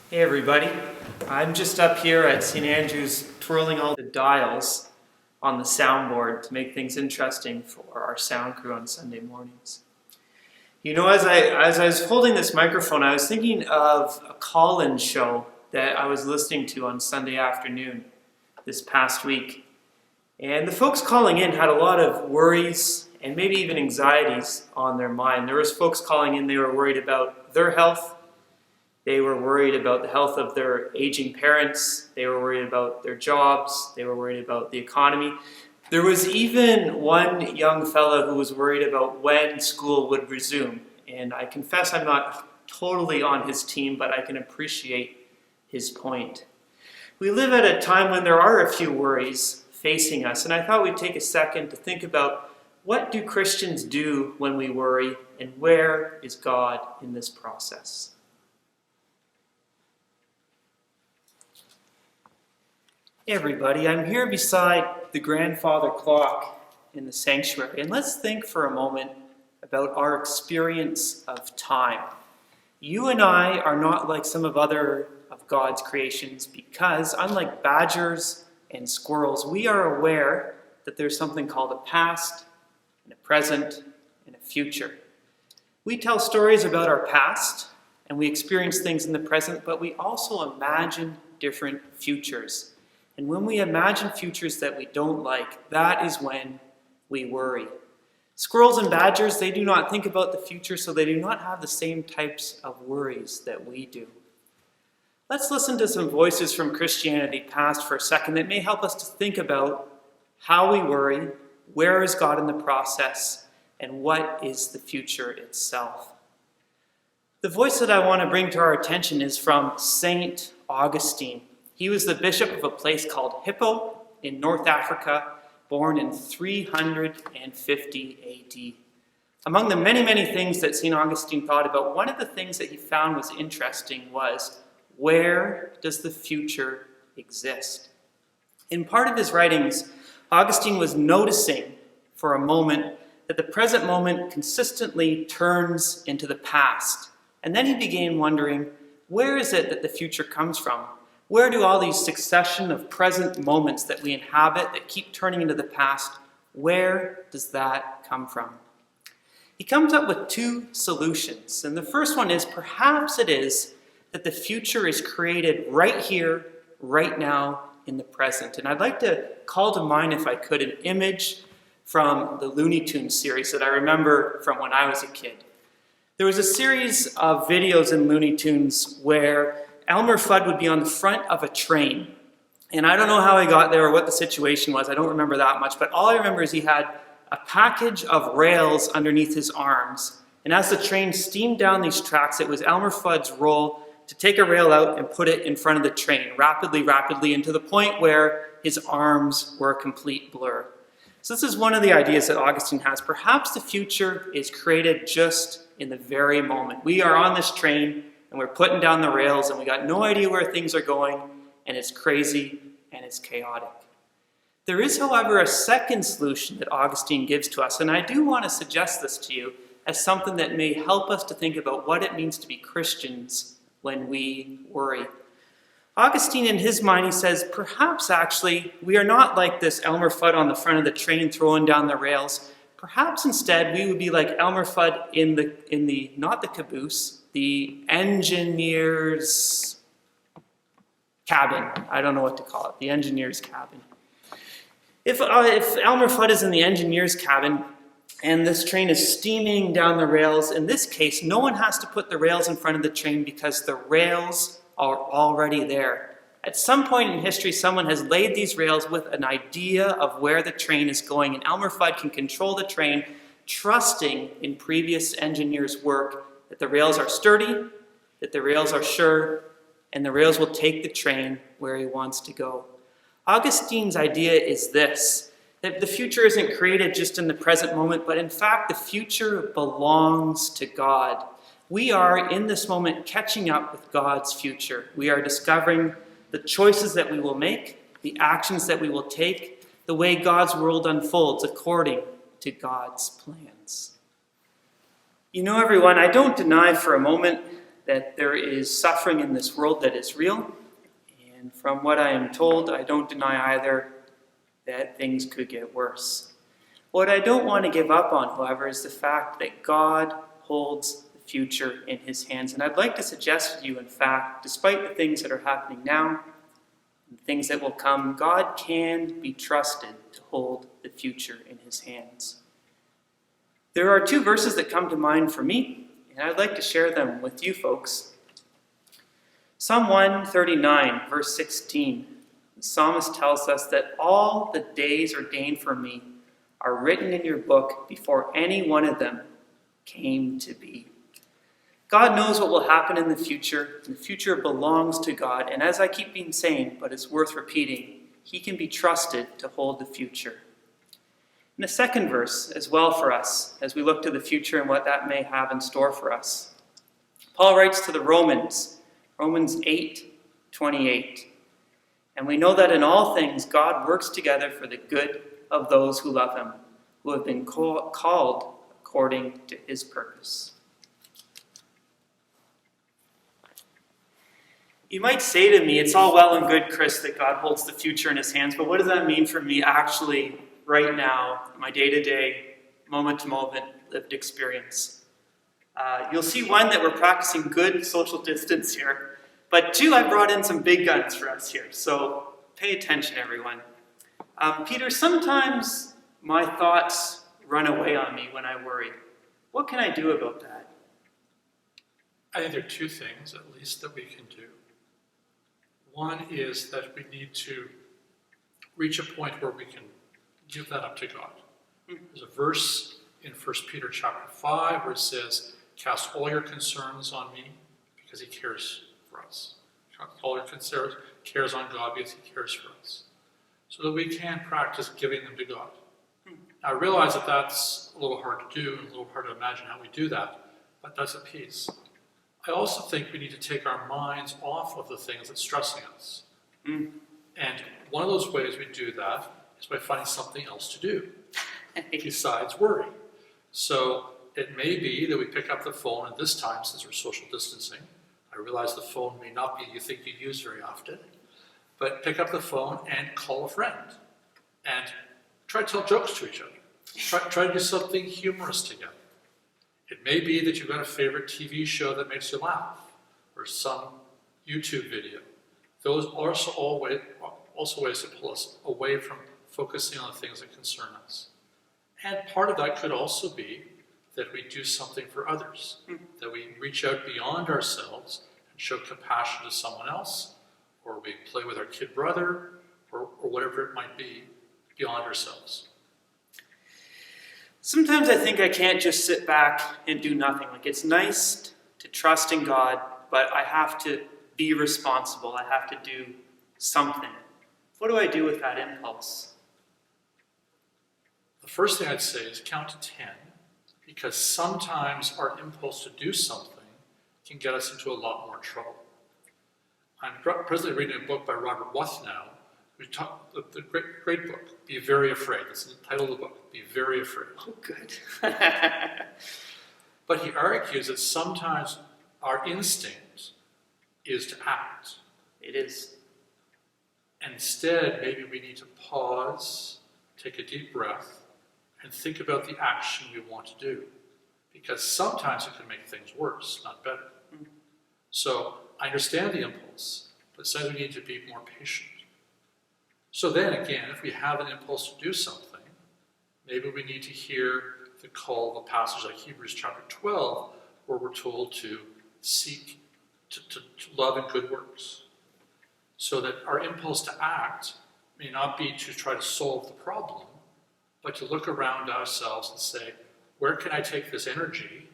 Hey everybody, I'm just up here at St. Andrews twirling all the dials on the soundboard to make things interesting for our sound crew on Sunday mornings. You know, as I was holding this microphone, I was thinking of a call-in show that I was listening to on Sunday afternoon this past week. And the folks calling in had a lot of worries and maybe even anxieties on their mind. There was folks calling in, they were worried about their health. They were worried about the health of their aging parents. They were worried about their jobs. They were worried about the economy. There was even one young fellow who was worried about when school would resume. And I confess I'm not totally on his team, but I can appreciate his point. We live at a time when there are a few worries facing us, and I thought we'd take a second to think about what do Christians do when we worry, and where is God in this process? Hey everybody, I'm here beside the grandfather clock in the sanctuary, and let's think for a moment about our experience of time. You and I are not like some of God's creations because, unlike badgers and squirrels, we are aware that there's something called a past and a present and a future. We tell stories about our past and we experience things in the present, but we also imagine different futures. And when we imagine futures that we don't like, that is when we worry. Squirrels and badgers, they do not think about the future, so they do not have the same types of worries that we do. Let's listen to some voices from Christianity past for a second that may help us to think about how we worry, where is God in the process, and what is the future itself. The voice that I want to bring to our attention is from St. Augustine. He was the bishop of a place called Hippo in North Africa, born in 350 AD. Among the many, many things that St. Augustine thought about, one of the things that he found was interesting was, where does the future exist? In part of his writings, Augustine was noticing for a moment that the present moment consistently turns into the past. And then he began wondering, where is it that the future comes from? Where do all these succession of present moments that we inhabit that keep turning into the past, where does that come from? He comes up with two solutions. And the first one is, perhaps it is that the future is created right here, right now, in the present. And I'd like to call to mind, if I could, an image from the Looney Tunes series that I remember from when I was a kid. There was a series of videos in Looney Tunes where Elmer Fudd would be on the front of a train. And I don't know how he got there or what the situation was. I don't remember that much. But all I remember is he had a package of rails underneath his arms. And as the train steamed down these tracks, it was Elmer Fudd's role to take a rail out and put it in front of the train rapidly, and to the point where his arms were a complete blur. So this is one of the ideas that Augustine has. Perhaps the future is created just in the very moment. We are on this train, and we're putting down the rails, and we got no idea where things are going, and it's crazy, and it's chaotic. There is, however, a second solution that Augustine gives to us, and I do want to suggest this to you as something that may help us to think about what it means to be Christians when we worry. Augustine, in his mind, he says, perhaps actually we are not like this Elmer Fudd on the front of the train throwing down the rails. Perhaps instead we would be like Elmer Fudd in the not the caboose, the engineer's cabin. I don't know what to call it. The engineer's cabin. If Elmer Fudd is in the engineer's cabin and this train is steaming down the rails, in this case, no one has to put the rails in front of the train because the rails are already there. At some point in history, someone has laid these rails with an idea of where the train is going, and Elmer Fudd can control the train, trusting in previous engineers' work that the rails are sturdy, that the rails are sure, and the rails will take the train where he wants to go. Augustine's idea is this, that the future isn't created just in the present moment, but in fact the future belongs to God. We are, in this moment, catching up with God's future. We are discovering the choices that we will make, the actions that we will take, the way God's world unfolds according to God's plans. You know, everyone, I don't deny for a moment that there is suffering in this world that is real. And from what I am told, I don't deny either that things could get worse. What I don't want to give up on, however, is the fact that God holds the future in his hands. And I'd like to suggest to you, in fact, despite the things that are happening now, and things that will come, God can be trusted to hold the future in his hands. There are two verses that come to mind for me, and I'd like to share them with you folks. Psalm 139, verse 16. The psalmist tells us that all the days ordained for me are written in your book before any one of them came to be. God knows what will happen in the future. The future belongs to God. And as I keep being saying, but it's worth repeating, he can be trusted to hold the future. And the second verse as well for us, as we look to the future and what that may have in store for us. Paul writes to the Romans 8:28. And we know that in all things God works together for the good of those who love him, who have been called according to his purpose. You might say to me, it's all well and good, Chris, that God holds the future in his hands, but what does that mean for me actually right now, my day-to-day, moment-to-moment lived experience? You'll see, one, that we're practicing good social distance here, but two, I brought in some big guns for us here, so pay attention, everyone. Peter, sometimes my thoughts run away on me when I worry. What can I do about that? I think there are two things, at least, that we can do. One is that we need to reach a point where we can give that up to God. There's a verse in 1 Peter chapter 5 where it says, cast all your concerns on me because he cares for us. Cast all your concerns, cares on God because he cares for us. So that we can practice giving them to God. Now, I realize that that's a little hard to do, and a little hard to imagine how we do that, but that's a piece. I also think we need to take our minds off of the things that's stressing us. And one of those ways we do that is by finding something else to do besides worry. So it may be that we pick up the phone, and this time, since we're social distancing, I realize the phone may not be you think you use very often, but pick up the phone and call a friend and try to tell jokes to each other. Try to do something humorous together. It may be that you've got a favorite TV show that makes you laugh, or some YouTube video. Those are also ways to pull us away from focusing on the things that concern us. And part of that could also be that we do something for others, that we reach out beyond ourselves and show compassion to someone else, or we play with our kid brother, or whatever it might be, beyond ourselves. Sometimes I think I can't just sit back and do nothing. Like, it's nice to trust in God, but I have to be responsible. I have to do something. What do I do with that impulse? The first thing I'd say is count to 10, because sometimes our impulse to do something can get us into a lot more trouble. I'm presently reading a book by Robert Wuthnow, the great book, Be Very Afraid. That's the title of the book, Be Very Afraid. Oh, good. But he argues that sometimes our instinct is to act. It is. Instead, maybe we need to pause, take a deep breath, and think about the action we want to do. Because sometimes it can make things worse, not better. So I understand the impulse, but it says we need to be more patient. So then again, if we have an impulse to do something, maybe we need to hear the call of a passage like Hebrews chapter 12, where we're told to seek, to love and good works. So that our impulse to act may not be to try to solve the problem, but to look around ourselves and say, where can I take this energy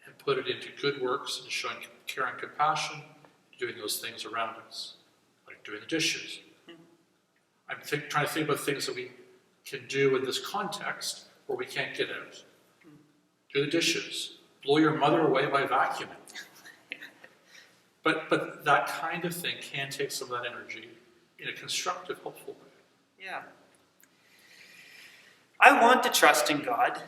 and put it into good works and showing care and compassion, doing those things around us, like doing the dishes. I'm trying to think about things that we can do in this context where we can't get out. Do the dishes. Blow your mother away by vacuuming. But that kind of thing can take some of that energy in a constructive, helpful way. Yeah. I want to trust in God.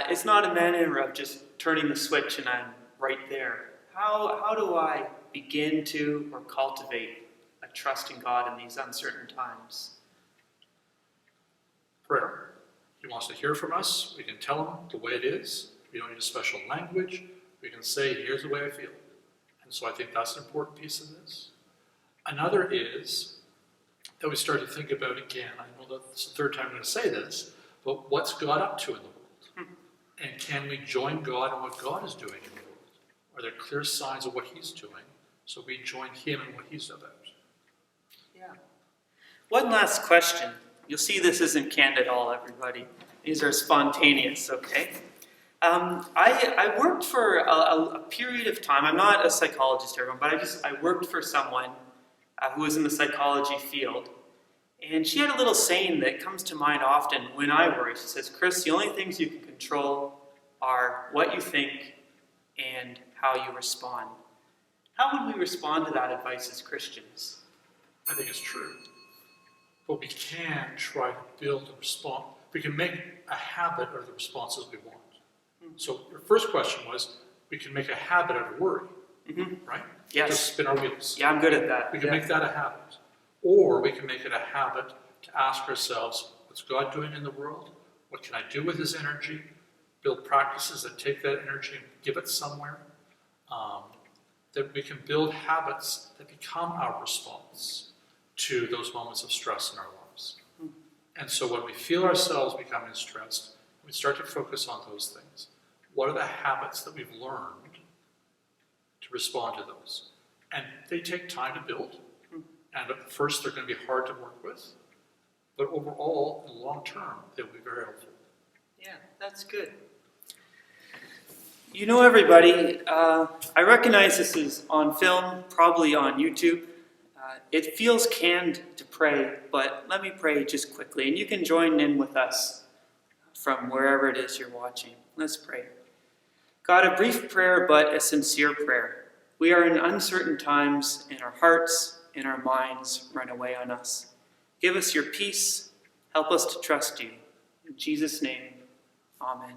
It's not a matter of just turning the switch and I'm right there. how do I begin to or cultivate a trust in God in these uncertain times? Prayer. He wants to hear from us. We can tell him the way it is. We don't need a special language. We can say, here's the way I feel. And so I think that's an important piece of this. Another is that we start to think about again, I know that's the third time I'm going to say this, but what's God up to in the world? And can we join God in what God is doing in the world? Are there clear signs of what he's doing so we join him in what he's about? Yeah. One last question. You'll see this isn't canned at all, everybody. These are spontaneous, okay? I worked for a period of time. I'm not a psychologist, everyone, but I worked for someone who was in the psychology field. And she had a little saying that comes to mind often when I worry. She says, Chris, the only things you can control are what you think and how you respond. How would we respond to that advice as Christians? I think it's true. But we can try to build a response. We can make a habit of the responses we want. So your first question was, we can make a habit out of worry, right? Yes. Just spin our wheels. Yeah, I'm good at that. We can make that a habit. Or we can make it a habit to ask ourselves, what's God doing in the world? What can I do with his energy? Build practices that take that energy and give it somewhere. That we can build habits that become our response to those moments of stress in our lives. And so when we feel ourselves becoming stressed, we start to focus on those things. What are the habits that we've learned to respond to those? And they take time to build. And at first, they're going to be hard to work with. But overall, in the long term, they'll be very helpful. Yeah, that's good. You know, everybody, I recognize this is on film, probably on YouTube. It feels canned to pray, but let me pray just quickly. And you can join in with us from wherever it is you're watching. Let's pray. God, a brief prayer, but a sincere prayer. We are in uncertain times, and our hearts and our minds run away on us. Give us your peace. Help us to trust you. In Jesus' name, amen.